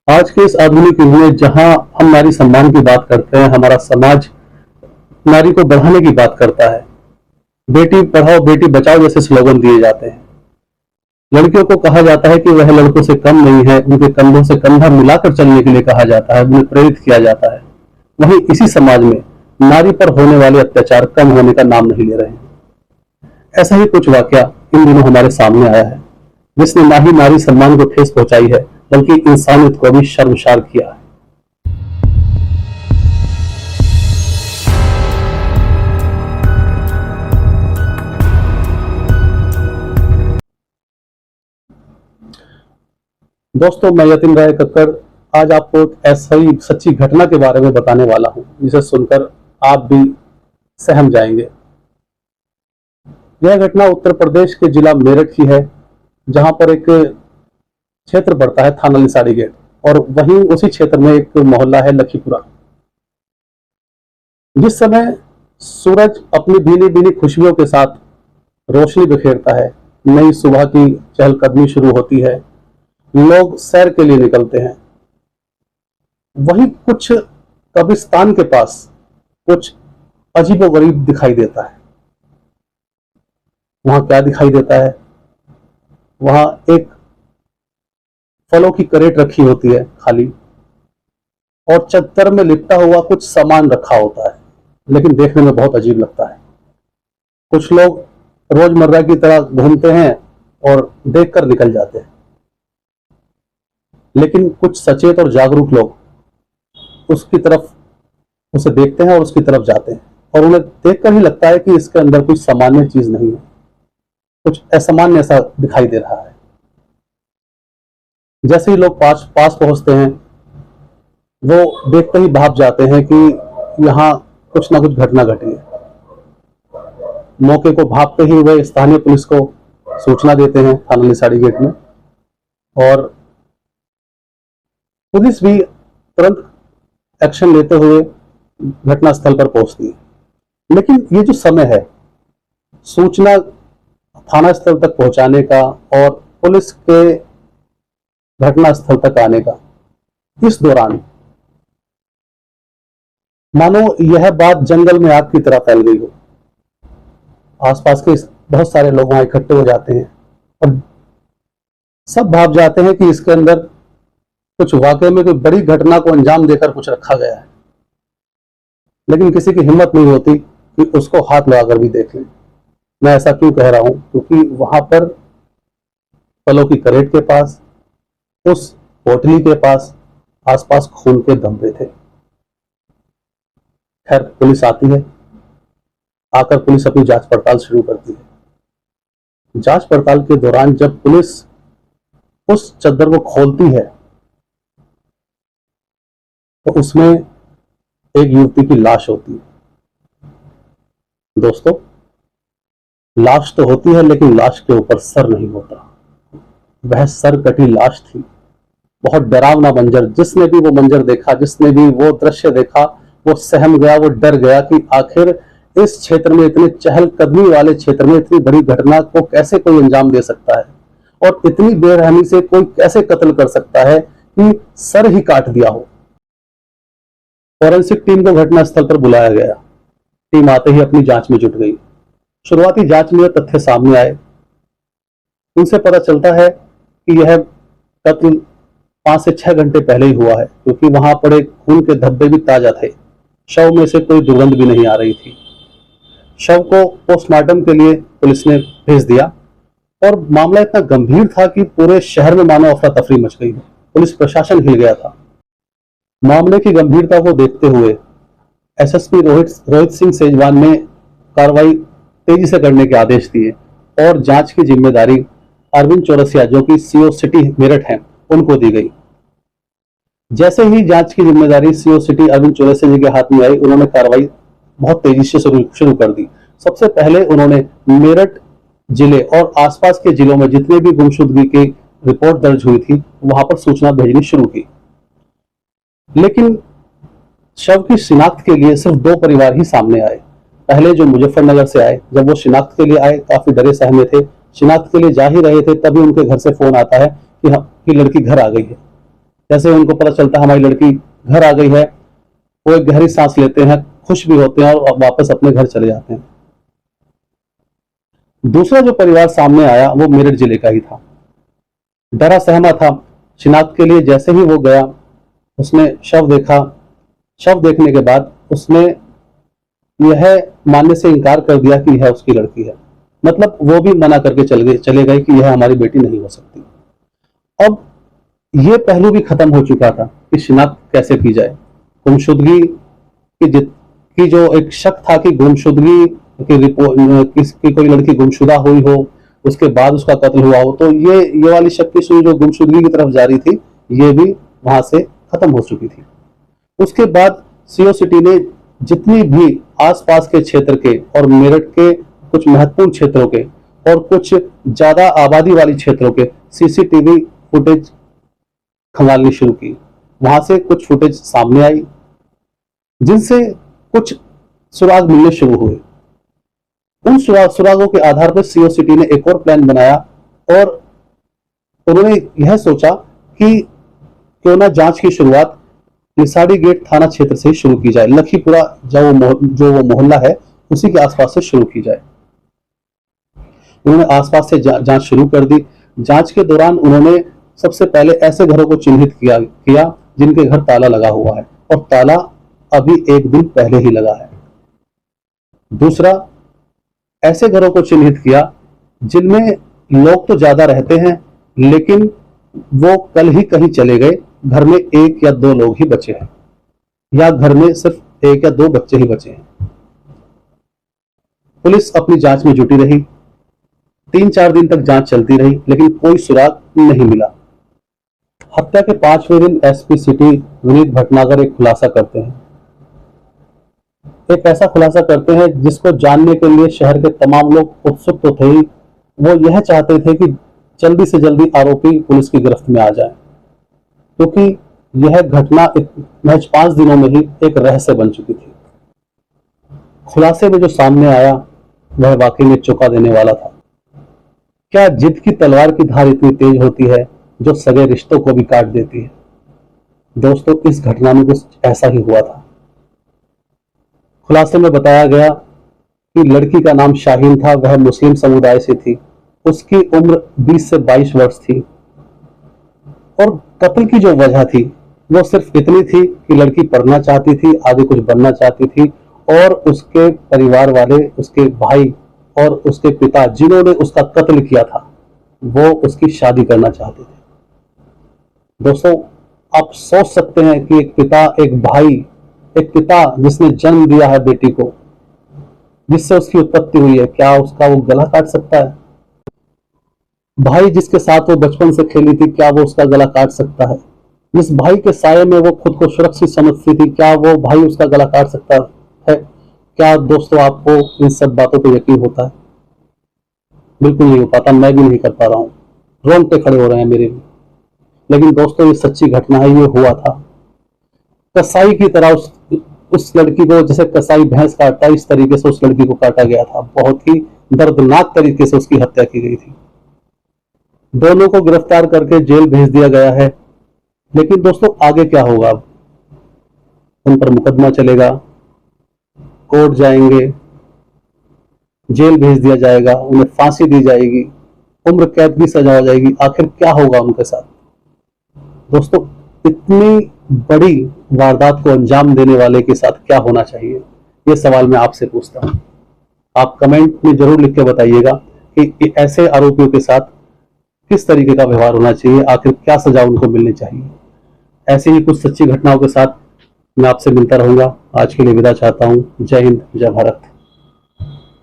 आज के इस आधुनिक युग में जहां हम नारी सम्मान की बात करते हैं, हमारा समाज नारी को बढ़ाने की बात करता है। बेटी पढ़ाओ बेटी बचाओ जैसे स्लोगन दिए जाते हैं। लड़कियों को कहा जाता है कि वह लड़कों से कम नहीं है, उनके कंधों से कंधा मिलाकर चलने के लिए कहा जाता है, उन्हें प्रेरित किया जाता है। वहीं इसी समाज में नारी पर होने वाले अत्याचार कम होने का नाम नहीं ले रहे हैं। ऐसा ही कुछ वाकया इन दिनों हमारे सामने आया है, जिसने ना ही नारी सम्मान को ठेस पहुंचाई है, बल्कि इंसानियत को भी शर्मसार किया है। दोस्तों, मैं यतीन राय कक्कड़ आज आपको एक ऐसा ही सच्ची घटना के बारे में बताने वाला हूं, जिसे सुनकर आप भी सहम जाएंगे। यह घटना उत्तर प्रदेश के जिला मेरठ की है, जहां पर एक क्षेत्र पड़ता है थाना लिसाड़ी गेट, और वहीं उसी क्षेत्र में एक मोहल्ला है लखीपुरा। जिस समय सूरज अपनी भीनी भीनी खुशियों के साथ रोशनी बिखेरता है, नई सुबह की चहलकदमी शुरू होती है, लोग सैर के लिए निकलते हैं। वहीं कुछ कब्रिस्तान के पास कुछ अजीबोगरीब दिखाई देता है। वहां क्या दिखाई देता है? वहां एक फलों की करेट रखी होती है खाली, और चद्दर में लिपटा हुआ कुछ सामान रखा होता है, लेकिन देखने में बहुत अजीब लगता है। कुछ लोग रोजमर्रा की तरह घूमते हैं और देखकर निकल जाते हैं, लेकिन कुछ सचेत और जागरूक लोग उसकी तरफ उसे देखते हैं और उसकी तरफ जाते हैं, और उन्हें देखकर ही लगता है कि इसके अंदर कोई सामान्य चीज नहीं है, कुछ असामान्य ऐसा दिखाई दे रहा है। जैसे ही लोग पास पहुंचते हैं, वो देखते ही भाप जाते हैं कि यहाँ कुछ ना कुछ घटना घटी है। मौके को भापते ही वे स्थानीय पुलिस को सूचना देते हैं थाना लिसाड़ी गेट में, और पुलिस भी तुरंत एक्शन लेते हुए घटनास्थल पर पहुंचती है। लेकिन ये जो समय है सूचना थाना स्थल तक पहुंचाने का और पुलिस के घटनास्थल तक आने का, इस दौरान मानो यह बात जंगल में आग की तरह फैल गई हो। आसपास के बहुत सारे लोग वहां इकट्ठे हो जाते हैं और सब भाप जाते हैं कि इसके अंदर कुछ वाकई में कोई बड़ी घटना को अंजाम देकर कुछ रखा गया है। लेकिन किसी की हिम्मत नहीं होती कि उसको हाथ लगाकर भी देख लें। मैं ऐसा क्यों कह रहा हूं? क्योंकि वहां पर फलों की करेट के पास, उस पोटली के पास आसपास खून के धब्बे थे। खैर, पुलिस आती है। आकर पुलिस अपनी जांच पड़ताल शुरू करती है। जांच पड़ताल के दौरान जब पुलिस उस चद्दर को खोलती है, तो उसमें एक युवती की लाश होती है। दोस्तों, लाश तो होती है, लेकिन लाश के ऊपर सर नहीं होता। वह सर कटी लाश थी। बहुत डरावना मंजर। जिसने भी वो मंजर देखा, जिसने भी वो दृश्य देखा, वो सहम गया, वो डर गया कि आखिर इस क्षेत्र में, इतने चहलकदमी वाले क्षेत्र में इतनी बड़ी घटना को कैसे कोई अंजाम दे सकता है, और इतनी बेरहमी से कोई कैसे कत्ल कर सकता है कि सर ही काट दिया हो। फॉरेंसिक टीम को घटनास्थल पर बुलाया गया। टीम आते ही अपनी जांच में जुट गई। शुरुआती जांच में तथ्य सामने आए। उनसे पता चलता है कि यह कत्ल 5 से 6 घंटे पहले ही हुआ है, क्योंकि वहां पड़े खून के धब्बे भी ताजा थे। शव में से कोई दुर्गंध भी नहीं आ रही थी। शव को पोस्टमार्टम के लिए पुलिस ने भेज दिया, और मामला इतना गंभीर था कि पूरे शहर में मानो अफरा तफरी मच गई। पुलिस प्रशासन हिल गया था। मामले की गंभीरता को देखते हुए एसएसपी रोहित सिंह सेजवान ने कार्रवाई तेजी से करने के आदेश दिए, और जांच की जिम्मेदारी अरविंद चौरसिया, जो कि सीओ सिटी मेरठ हैं, उनको दी गई। जैसे ही जांच की जिम्मेदारी सीओ सिटी अरविंद चौरसिया जी के हाथ में आई, उन्होंने कार्रवाई बहुत तेजी से शुरू कर दी। सबसे पहले उन्होंने मेरठ जिले और आसपास के जिलों में जितने भी गुमशुदगी की रिपोर्ट दर्ज हुई थी, वहां पर सूचना भेजनी शुरू की। लेकिन शव की शिनाख्त के लिए सिर्फ 2 परिवार ही सामने आए। पहले जो मुजफ्फरनगर से आए, जब वो शिनाख्त के लिए आए, काफी डरे सहमे थे। शिनाख्त के लिए जा ही रहे थे, तभी उनके घर से फोन आता है कि लड़की घर आ गई है। जैसे उनको पता चलता है हमारी लड़की घर आ गई है, वो एक गहरी सांस लेते हैं, खुश भी होते हैं और वापस अपने घर चले जाते हैं। दूसरा जो परिवार सामने आया वो मेरठ जिले का ही था। डरा सहमा था। शिनाख्त के लिए जैसे ही वो गया, उसने शव देखा। शव देखने के बाद उसने यह मानने से इनकार कर दिया कि यह उसकी लड़की है। मतलब वो भी मना करके चले गए कि यह हमारी बेटी नहीं हो सकती। अब ये पहलू भी खत्म हो चुका था कि शिनाख्त कैसे की जाए। गुमशुदगी की जो एक शक था कि गुमशुदगी की रिपोर्ट, किसकी कोई लड़की गुमशुदा हुई हो, उसके बाद उसका कत्ल हुआ हो, तो ये वाली शक की सुई जो गुमशुदगी की तरफ जारी थी, ये भी वहां से खत्म हो चुकी थी। उसके बाद सीओ सिटी ने जितनी भी आसपास के क्षेत्र के और मेरठ के कुछ महत्वपूर्ण क्षेत्रों के और कुछ ज्यादा आबादी वाली क्षेत्रों के सीसीटीवी फुटेज खंगालनी शुरू की। वहां से कुछ फुटेज सामने आई जिनसे कुछ सुराग मिलने शुरू हुए। उन सुरागों के आधार पर सीओ सिटी ने एक और प्लान बनाया और उन्होंने यह सोचा कि क्यों ना जांच की शुरुआत निसाड़ी गेट थाना क्षेत्र से शुरू की जाए। लखीपुरा जो वो मोहल्ला है उसी के आसपास से शुरू की जाए। उन्होंने आसपास से जांच शुरू कर दी। जांच के दौरान उन्होंने सबसे पहले ऐसे घरों को चिन्हित किया जिनके घर ताला लगा हुआ है, और ताला अभी एक दिन पहले ही लगा है। दूसरा, ऐसे घरों को चिन्हित किया जिनमें लोग तो ज्यादा रहते हैं लेकिन वो कल ही कहीं चले गए, घर में एक या दो लोग ही बचे हैं, या घर में सिर्फ एक या दो बच्चे ही बचे हैं। पुलिस अपनी जांच में जुटी रही। 3-4 दिन तक जांच चलती रही लेकिन कोई सुराग नहीं मिला। हत्या के 5वें दिन एसपी सिटी विनीत भटनागर एक खुलासा करते हैं। एक ऐसा खुलासा करते हैं जिसको जानने के लिए शहर के तमाम लोग उत्सुक तो थे ही, वो यह चाहते थे कि जल्दी से जल्दी आरोपी पुलिस की गिरफ्त में आ जाए, क्योंकि यह घटना महज 5 दिनों में ही एक रहस्य बन चुकी थी। खुलासे में जो सामने आया वह वाकई में चौंका देने वाला था। क्या जिद की तलवार की धार इतनी तेज होती है जो सगे रिश्तों को भी काट देती है? दोस्तों, इस घटना में कुछ ऐसा ही हुआ था। खुलासे में बताया गया कि लड़की का नाम शाहीन था, वह मुस्लिम समुदाय से थी, उसकी उम्र 20 से 22 वर्ष थी, और कत्ल की जो वजह थी वो सिर्फ इतनी थी कि लड़की पढ़ना चाहती थी, आगे कुछ बनना चाहती थी, और उसके परिवार वाले, उसके भाई और उसके पिता जिन्होंने उसका कत्ल किया था, वो उसकी शादी करना चाहते थे। दोस्तों, आप सोच सकते हैं कि एक पिता, एक भाई, एक पिता जिसने जन्म दिया है बेटी को, जिससे उसकी उत्पत्ति हुई है, क्या उसका वो गला काट सकता है? भाई जिसके साथ वो बचपन से खेली थी, क्या वो उसका गला काट सकता है? जिस भाई के साये में वो खुद को सुरक्षित समझती थी, क्या वो भाई उसका गला काट सकता है? क्या दोस्तों आपको इन सब बातों पर यकीन होता है? बिल्कुल नहीं हो पाता, मैं भी नहीं कर पा रहा हूँ, रोंगटे खड़े हो रहे हैं मेरे भी। लेकिन दोस्तों, ये सच्ची घटना है, ये हुआ था। कसाई की तरह उस लड़की को, जैसे कसाई भैंस काटता है, इस तरीके से उस लड़की को काटा गया था। बहुत ही दर्दनाक तरीके से उसकी हत्या की गई थी। दोनों को गिरफ्तार करके जेल भेज दिया गया है। लेकिन दोस्तों, आगे क्या होगा? उन पर मुकदमा चलेगा, कोर्ट जाएंगे, जेल भेज दिया जाएगा, उन्हें फांसी दी जाएगी, उम्र कैद की सजा हो जाएगी। आखिर क्या होगा उनके साथ? दोस्तों, इतनी बड़ी वारदात को अंजाम देने वाले के साथ क्या होना चाहिए, ये सवाल मैं आपसे पूछता हूं। आप कमेंट में जरूर लिख के बताइएगा कि ऐसे आरोपियों के साथ किस तरीके का व्यवहार होना चाहिए, आखिर क्या सजा उनको मिलनी चाहिए। ऐसे ही कुछ सच्ची घटनाओं के साथ मैं आपसे मिलता रहूंगा। आज के लिए विदा चाहता हूं। जय हिंद, जय भारत।